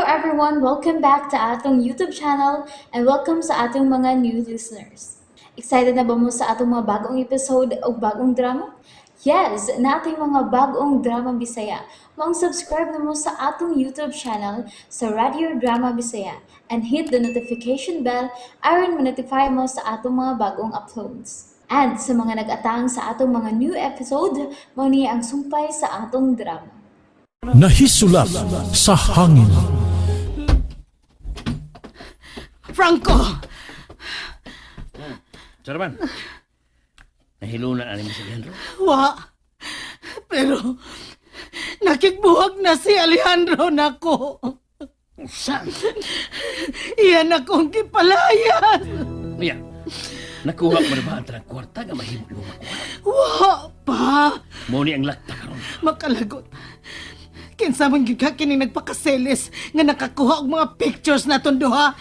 everyone, welcome back to atong YouTube channel and welcome sa atong mga new listeners. Excited na ba mo sa atong mga bagong episode o bagong drama? Yes, na ating mga bagong drama Bisaya. Mag-subscribe na mo sa atong YouTube channel sa Radio Drama Bisaya and hit the notification bell aron ma-notify mo sa atong mga bagong uploads. And sa mga nag-atang sa atong mga new episode, mo niya ang sumpay sa atong drama. Nahisulat sa hangin. Franco! Saraman, nahilo na aning si Alejandro. Wa! Pero, nakikbuhag na si Alejandro nako. Saan? Iyan akong kipalayan. Mia, nakuha mo na ba ang tanang kwarta nga mahimo lumakuha? Wa pa! Mo ni ang lakta karon. Makalagot. Kinsa man gyud ka kining nagpakaseles nga nakakuha og mga pictures naton duha.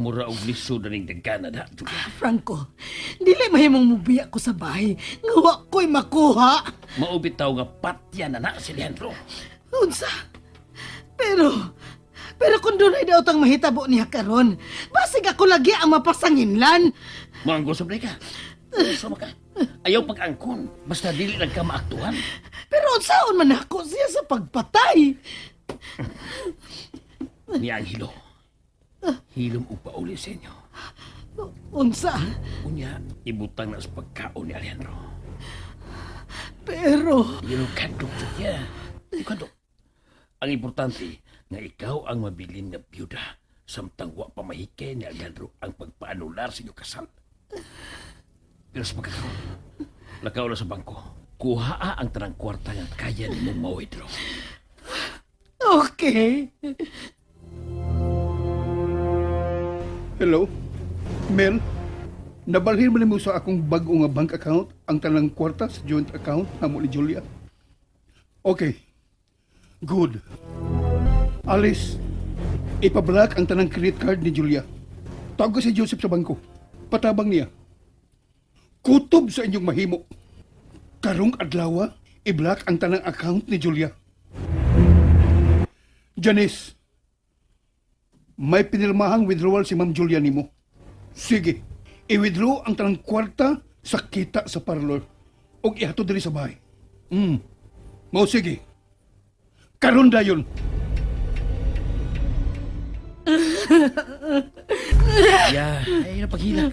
Mura og lisod ning dagana da. Franco, dili mahimong mubiya ko sa bahay nga wa ko'y makuha. Maubit taw nga patya na si Alejandro. Unsa? Pero kung doon ay daw tang mahitabo niya karon, basig ako lagi ang mapasanginlan. Moanggo sa ka. Sama ka. Ayaw pag-angkon. Basta dili lang ka maaktuhan. Pero unsaon man ako siya sa pagpatay? Niya ang hilo. Hilom o pauli sa inyo. Unsa? Unya, ibutang na sa pagkaon ni Alejandro. Pero, Yun ang kandok niya. Kandok. Ang importante nga ikaw ang mabilin na byuda samtang wa pamahike ni Alejandro ang pagpaanular sa inyong kasal. Pero sa pagkakaroon, lakaw na sa bangko, kuhaa ang tanang kwarta nga kaya ni mong mawidro. okay. Hello? Mel? Nabalhin mo sa akong bago nga bank account ang tanang kwarta sa joint account na mo ni Julia? Okay. Good. Alice, ipablock ang tanang credit card ni Julia. Tawag ko si Joseph sa bangko. Patabang niya. Kutob sa inyong mahimo. Karong adlaw, i-block ang tanang account ni Julia. Janice, may pinirmahang withdrawal si Ma'am Julia nimo. Sige, i-withdraw ang tanang kwarta sa kita sa parlor o ihatod diri sa bahay. Mao sige. Karon dayon. Ay napaghilag.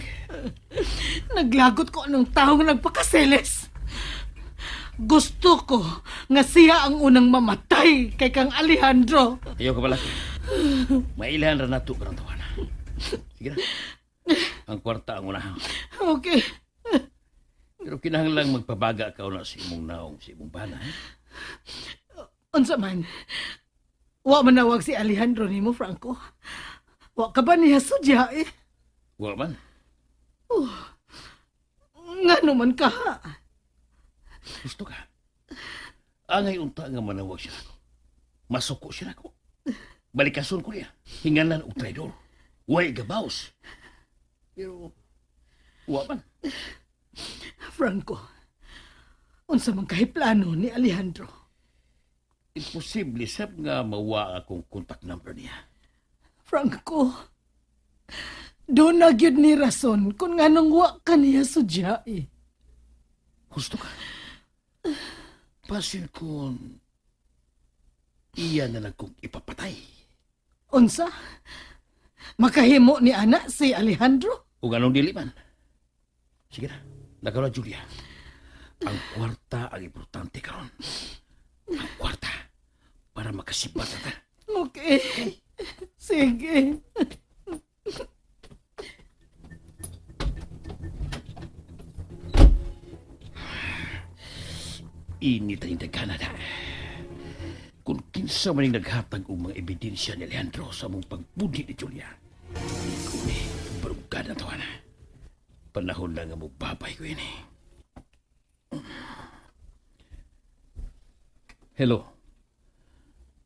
Naglagot ko anong taong nagpakaseles. Gusto ko nga siya ang unang mamatay kay kang Alejandro. Ayaw ka pala. Mailahan ra nato karong tawana. Sige na. Ang kwarta ang unahan. Okay. Pero kinahanglang magpabaga ka na si imong naong si imong bana. Unsa man? Wa manawag si Alejandro nimo, Franco. Wa ka ba niya sudya eh? Wa man. Nga naman ka. Gusto ka. Angay unta nga manawag siya ako. Masuko siya ako. Balikason ko niya. Hingalan og traidor. Way gabaws. Pero, wa man. Franco, unsa man kay plano ni Alejandro? Imposible sab nga mawa akong contact number niya. Franco, doon na gyud ni rason kung nganong wa ka niya sudya eh. Gusto ka. Pasin kung iya na lang kong ipapatay. Unsa? Makahimo ni ana si Alejandro? O anong diliman. Sige na. Nagkaroon, Julia. Ang kwarta ang importante karon. Ang kwarta. Para makasibat ka. Okay. Sige. Init ang Canada. Kung kinsa man yung naghatag o mga ebidensya ni Alejandro sa mong pagbudi ni Julia, kuni, barugad na tawa na. Panahon lang ang magbabay ko ini. Hello.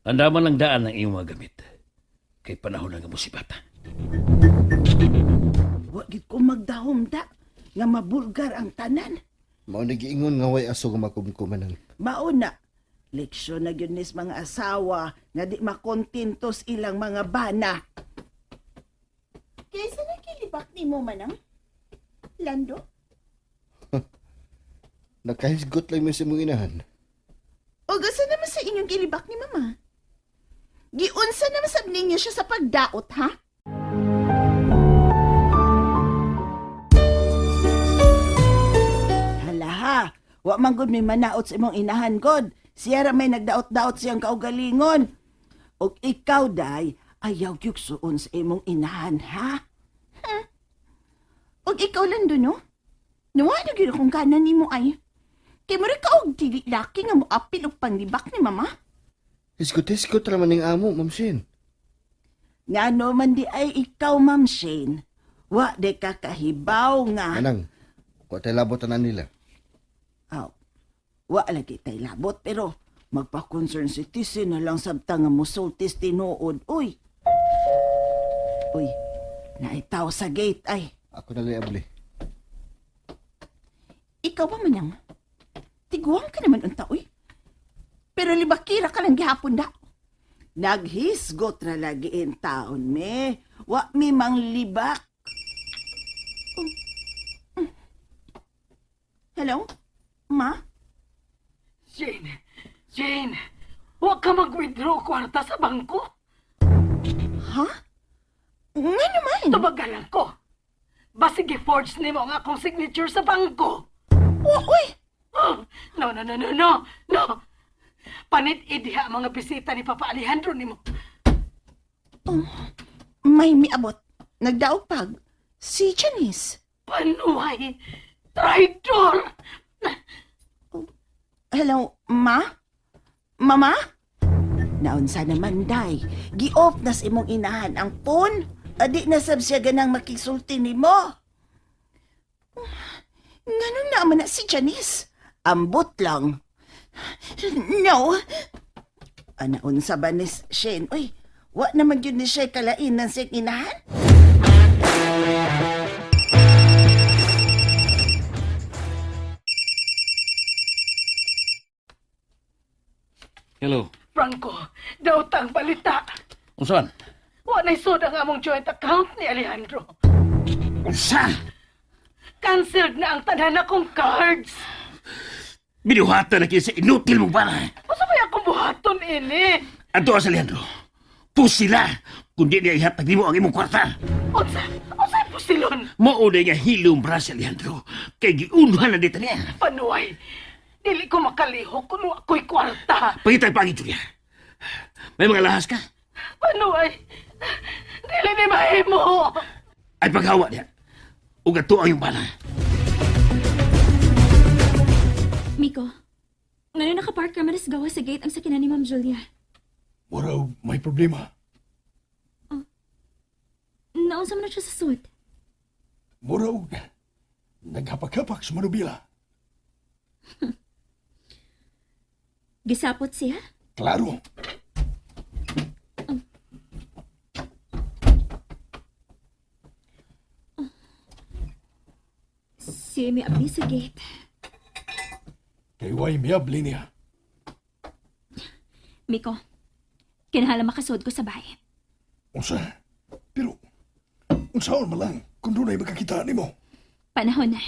Andaman lang daan ng iyong mga gamit. Kay panahon lang ang musibata. Wa gid ko magdahom da nga mabulgar ang tanan. Mao nagiingon nga way aso nga makumkumanan. Mauna, Leksyon na yun nis mga asawa nga di makontintos ilang mga bana. Kaysa nakilibak ni mo manang? Lando? Nakahisgot lang mo sa mong inahan. O gasa naman sa inyong kilibak ni mama? Giunsa naman sa ninyo siya sa pagdaot, ha? Hala ha, wa man gud may manaot sa imong inahan god. Siya ra may nagdaot-daot siyang kaugalingon. Og ikaw, day, ayaw gyud suon sa imong inahan, ha? Og ikaw lang doon, no? Nawala gyud akong kanan nimo ay. Kay mo rin ka og dili laki nga mo apil og panglibak ni mama. Hiskot-hiskot raman ning amo, Ma'am Shane. Nga no man di ay ikaw, Ma'am Shane. Wa de ka kahibaw nga. Manang, wa tayo labot na nila. Aw, wa lagi tay labot pero magpa-concern citizen na lang sabta nga musultis tinuod. Uy, naitaw sa gate ay. Ako na liabli. Ikaw ba manang? Tiguang ka naman unta, uy. Pero libakira ka lang gihapon da. Naghisgot ra lagi in taon, me. Wa mi mang libak. Hello? Ma? Jane, huwag ka mag-withdraw kwarta sa bangko. Ha? Nga naman. Tubagalan ko. Basig i-forge ni mo ang akong signature sa bangko. Uy! Oh, no. Panit idiha ang mga bisita ni Papa Alejandro ni mo. May miabot. Nagdaog pag. Si Janice. Panuhay! Traitor! Hello, Ma? Mama? Naunsa naman, day. Gi-off na sa imong inahan ang phone. Adi na sab siya ganang makisulti ni mo. Ganun naman na si Janice. Ambot lang. No. Anaunsa ba ni Shane? Uy, wa naman yun ni siya kalain ng siyang inahan? Hello. Franco, daw tang balita. Unsan? Wa na'y sud ang among joint account ni Alejandro. Unsa? Cancelled na ang tanan akong cards. Binuhatan na kayo sa inutil mong bana. Masa ba akong buhaton ini? Ato sa Leandro. Pusila kundi niya ihatag mo ang imong kwarta. Unsay pusilon? Mauna niya hilom bra sa Leandro. Kay giunhan na dito niya. Panuway, dili ko makalihok kung ako'y kwarta. Pangitay pangit, Julia. May mga lahas ka? Panuway, dili ni mahimo. Ay paghawa niya. Ugat to ang iyong bana. Miko, ngano nakapark ka manas gawa sa gate ang sakinan ni Ma'am Julia? Muraw, may problema. Naunsa man na siya sa suot. Muraw, naghapak-hapak sa manubila. Gisapot siya? Klaro. Siya may abli sa gate. Kay way miyabli niya. Miko, kinahala makasod ko sa bahay. Unsa? Pero, unsaon man lang kung doon ay magkakita ni mo. Panahon na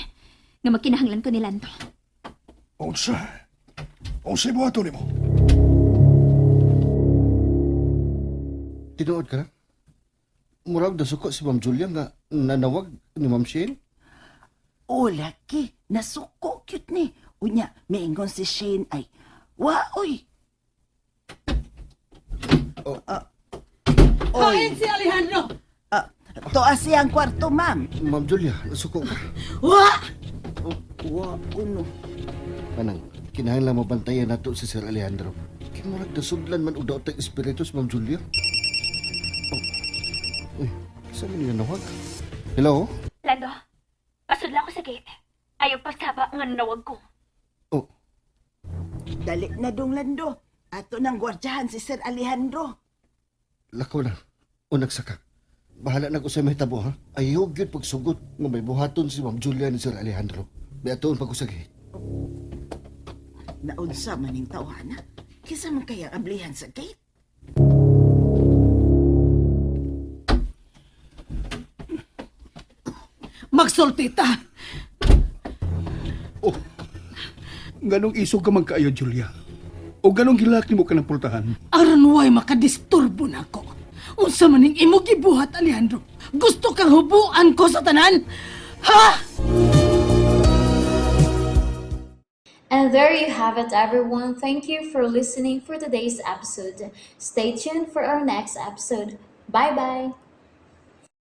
nga magkinahanglan ko ni Lando. Unsa? Unsa'y buhato ni mo. Tinuod ka na? Murag na suko si Ma'am Julia nga nanawag ni Ma'am Shane. O, laki. Nasuko cute ni. Unya, maingon si Shane ay, wa, oy. Kain si Alejandro! To asiyang kwarto, ma'am. Ma'am Julia, nasuko ka. Wa! Wa, kuno. Manang, kinahanglan mo bantayan nato si Sir Alejandro. Kinurag na sudlan man o daw tayong espiritus, Ma'am Julia. Uy, saan mo niya nawag? Hello? Lando, pasudla ko sa gate. Ayaw pasaba nga nawag ko. Oh, Dali na dong Lando. Ato nang gwardyahan si Sir Alejandro. lakaw na. O nagsaka. Bahala na ko sa may tabo, ha? Ayaw yun pagsugot nga may buhaton si Ma'am Julia ni Sir Alejandro. Beatoon pag usagay. Naunsa maning tawhana. Kisa man kaya ablihan sa gate? Magsulti ta. Oh, ganong isog ka man kaayo, Julia. O ganong gilaki mo ka ng pultahan. Aron way makadisturbo na ko. Unsa man ning imo gibuhat, Alejandro? Gusto kang hubuan ko sa tanan? Ha? And there you have it, everyone. Thank you for listening for today's episode. Stay tuned for our next episode. Bye bye.